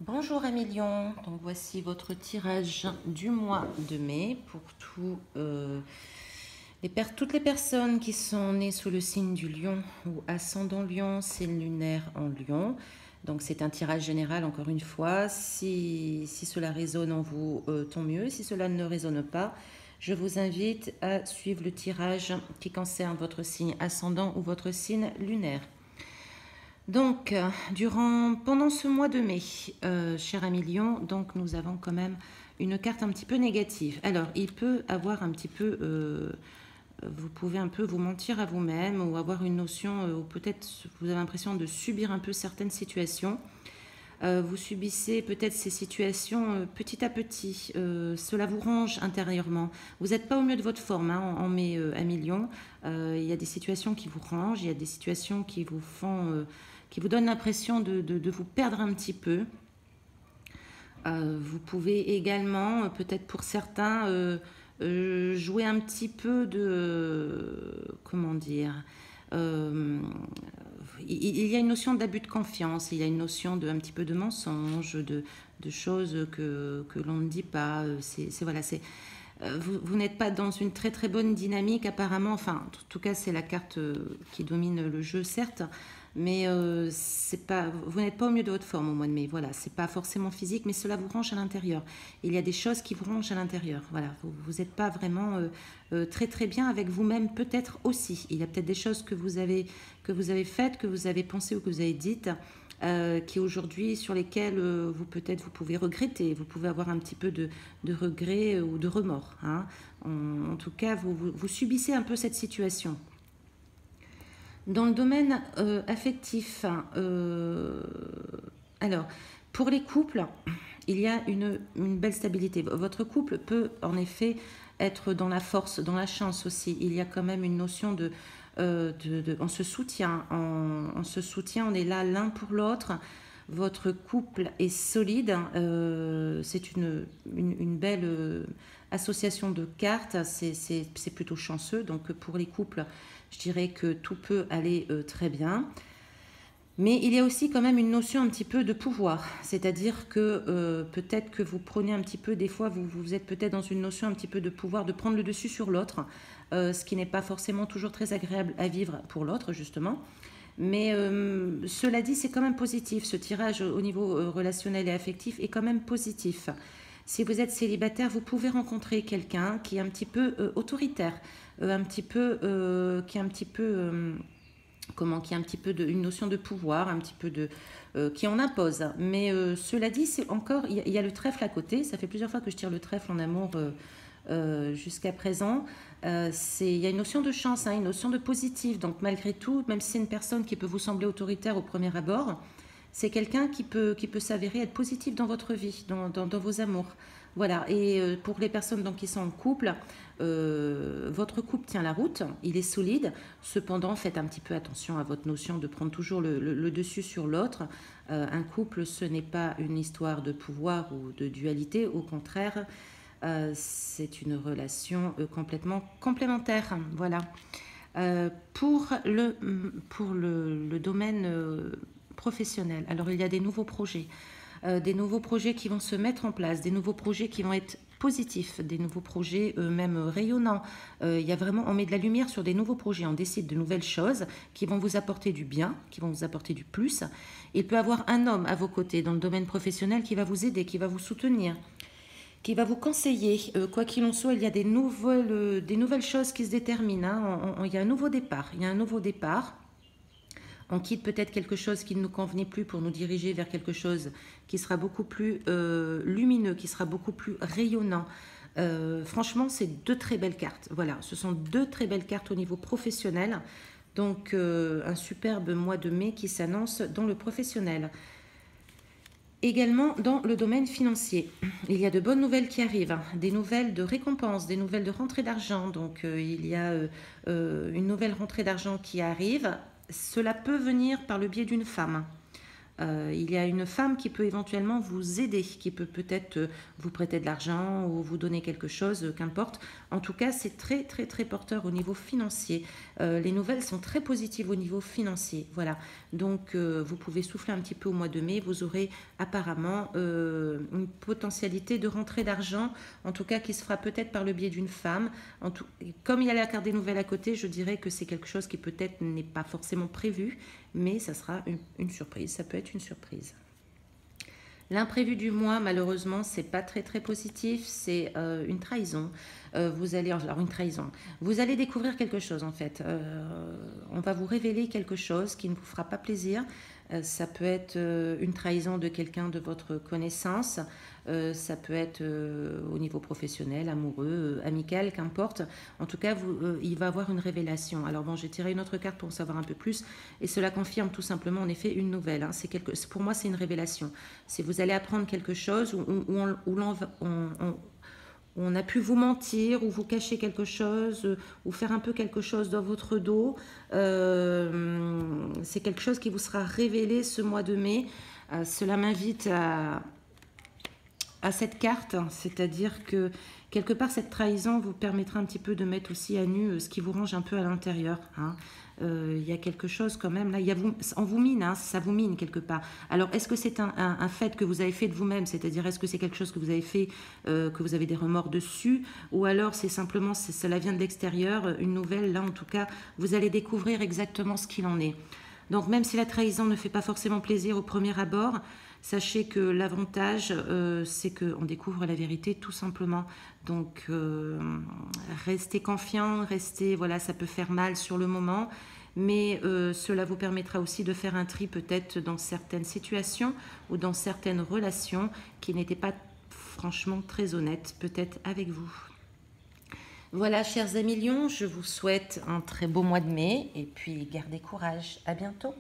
Bonjour Amis Lion, donc voici votre tirage du mois de mai pour toutes les personnes qui sont nées sous le signe du lion ou ascendant lion, signe lunaire en lion. Donc c'est un tirage général encore une fois, si cela résonne en vous, tant mieux, si cela ne résonne pas, je vous invite à suivre le tirage qui concerne votre signe ascendant ou votre signe lunaire. Donc, pendant ce mois de mai, cher ami Lion, donc nous avons quand même une carte un petit peu négative. Alors, il peut avoir un petit peu, vous pouvez un peu vous mentir à vous-même ou avoir une notion, ou peut-être vous avez l'impression de subir un peu certaines situations. Vous subissez peut-être ces situations petit à petit. Cela vous range intérieurement. Vous n'êtes pas au mieux de votre forme hein, en mai à Lion. Il y a des situations qui vous rangent, il y a des situations qui vous font, qui vous donnent l'impression de vous perdre un petit peu. Vous pouvez également, peut-être pour certains, jouer un petit peu de, comment dire, il y a une notion d'abus de confiance, il y a une notion de un petit peu de mensonge, de choses que l'on ne dit pas. Voilà, vous n'êtes pas dans une très très bonne dynamique apparemment. Enfin, en tout cas, c'est la carte qui domine le jeu, certes. Mais c'est pas, vous n'êtes pas au mieux de votre forme au mois de mai. Voilà, c'est pas forcément physique, mais cela vous range à l'intérieur. Il y a des choses qui vous rangent à l'intérieur. Voilà, vous n'êtes pas vraiment très très bien avec vous-même, peut-être aussi. Il y a peut-être des choses que vous avez faites, que vous avez pensées ou que vous avez dites, qui aujourd'hui sur lesquelles vous peut-être vous pouvez regretter. Vous pouvez avoir un petit peu de regret ou de remords. Hein. En tout cas, vous subissez un peu cette situation. Dans le domaine affectif, alors, pour les couples, il y a une belle stabilité. Votre couple peut en effet être dans la force, dans la chance aussi. Il y a quand même une notion on se soutient, on se soutient, on est là l'un pour l'autre. Votre couple est solide. C'est une belle association de cartes. C'est plutôt chanceux. Donc pour les couples, je dirais que tout peut aller très bien. Mais il y a aussi quand même une notion un petit peu de pouvoir. C'est-à-dire que peut-être que vous prenez un petit peu, des fois, vous êtes peut-être dans une notion un petit peu de pouvoir, de prendre le dessus sur l'autre, ce qui n'est pas forcément toujours très agréable à vivre pour l'autre, justement. Mais cela dit, c'est quand même positif. Ce tirage au niveau relationnel et affectif est quand même positif. Si vous êtes célibataire, vous pouvez rencontrer quelqu'un qui est un petit peu autoritaire, qui est un petit peu qui a un petit peu une notion de pouvoir, un petit peu qui en impose. Mais cela dit, c'est encore, il y a le trèfle à côté. Ça fait plusieurs fois que je tire le trèfle en amour jusqu'à présent. Il y a une notion de chance, hein, une notion de positif. Donc malgré tout, même si c'est une personne qui peut vous sembler autoritaire au premier abord, c'est quelqu'un qui peut s'avérer être positif dans votre vie, dans vos amours. Voilà, et pour les personnes donc, qui sont en couple, votre couple tient la route, il est solide. Cependant, faites un petit peu attention à votre notion de prendre toujours le dessus sur l'autre. Un couple, ce n'est pas une histoire de pouvoir ou de dualité, au contraire, c'est une relation complètement complémentaire. Voilà. Pour le domaine professionnel, alors il y a des nouveaux projets qui vont se mettre en place, des nouveaux projets qui vont être positifs, des nouveaux projets même rayonnants. Il y a vraiment, on met de la lumière sur des nouveaux projets, on décide de nouvelles choses qui vont vous apporter du bien, qui vont vous apporter du plus. Il peut y avoir un homme à vos côtés dans le domaine professionnel qui va vous aider, qui va vous soutenir, qui va vous conseiller. Quoi qu'il en soit, il y a des nouvelles choses qui se déterminent. Hein. Il y a un nouveau départ. Il y a un nouveau départ. On quitte peut-être quelque chose qui ne nous convenait plus pour nous diriger vers quelque chose qui sera beaucoup plus lumineux, qui sera beaucoup plus rayonnant. Franchement, c'est deux très belles cartes. Voilà, ce sont deux très belles cartes au niveau professionnel. Donc, un superbe mois de mai qui s'annonce dans le professionnel. Également dans le domaine financier, il y a de bonnes nouvelles qui arrivent, hein, des nouvelles de récompense, des nouvelles de rentrée d'argent. Donc il y a une nouvelle rentrée d'argent qui arrive. Cela peut venir par le biais d'une femme. Il y a une femme qui peut éventuellement vous aider, qui peut peut-être vous prêter de l'argent ou vous donner quelque chose, qu'importe. En tout cas, c'est très très très porteur au niveau financier. Les nouvelles sont très positives au niveau financier. Voilà. Donc vous pouvez souffler un petit peu au mois de mai. Vous aurez apparemment une potentialité de rentrée d'argent, en tout cas qui se fera peut-être par le biais d'une femme. Comme il y a la carte des nouvelles à côté, je dirais que c'est quelque chose qui peut-être n'est pas forcément prévu, mais ça sera une surprise. Ça peut être une surprise. L'imprévu du mois, malheureusement, c'est pas très très positif. C'est une trahison. Vous allez, alors une trahison. Vous allez découvrir quelque chose en fait. On va vous révéler quelque chose qui ne vous fera pas plaisir. Ça peut être une trahison de quelqu'un de votre connaissance. Ça peut être au niveau professionnel, amoureux, amical, qu'importe. En tout cas, il va y avoir une révélation. Alors bon, j'ai tiré une autre carte pour en savoir un peu plus. Et cela confirme tout simplement, en effet, une nouvelle. Hein. Pour moi, c'est une révélation. Si vous allez apprendre quelque chose on a pu vous mentir ou vous cacher quelque chose ou faire un peu quelque chose dans votre dos. C'est quelque chose qui vous sera révélé ce mois de mai. Cela m'invite à cette carte, c'est-à-dire que quelque part cette trahison vous permettra un petit peu de mettre aussi à nu ce qui vous range un peu à l'intérieur. Hein. Y a quelque chose quand même, là, on vous mine, hein, ça vous mine quelque part. Alors, est-ce que c'est un fait que vous avez fait de vous-même, c'est-à-dire est-ce que c'est quelque chose que vous avez fait, que vous avez des remords dessus, ou alors c'est simplement, cela vient de l'extérieur, une nouvelle, là en tout cas, vous allez découvrir exactement ce qu'il en est. Donc, même si la trahison ne fait pas forcément plaisir au premier abord, sachez que l'avantage, c'est qu'on découvre la vérité tout simplement. Donc, restez confiant, voilà, ça peut faire mal sur le moment, mais cela vous permettra aussi de faire un tri peut-être dans certaines situations ou dans certaines relations qui n'étaient pas franchement très honnêtes, peut-être avec vous. Voilà, chers amis Lions, je vous souhaite un très beau mois de mai et puis gardez courage. À bientôt.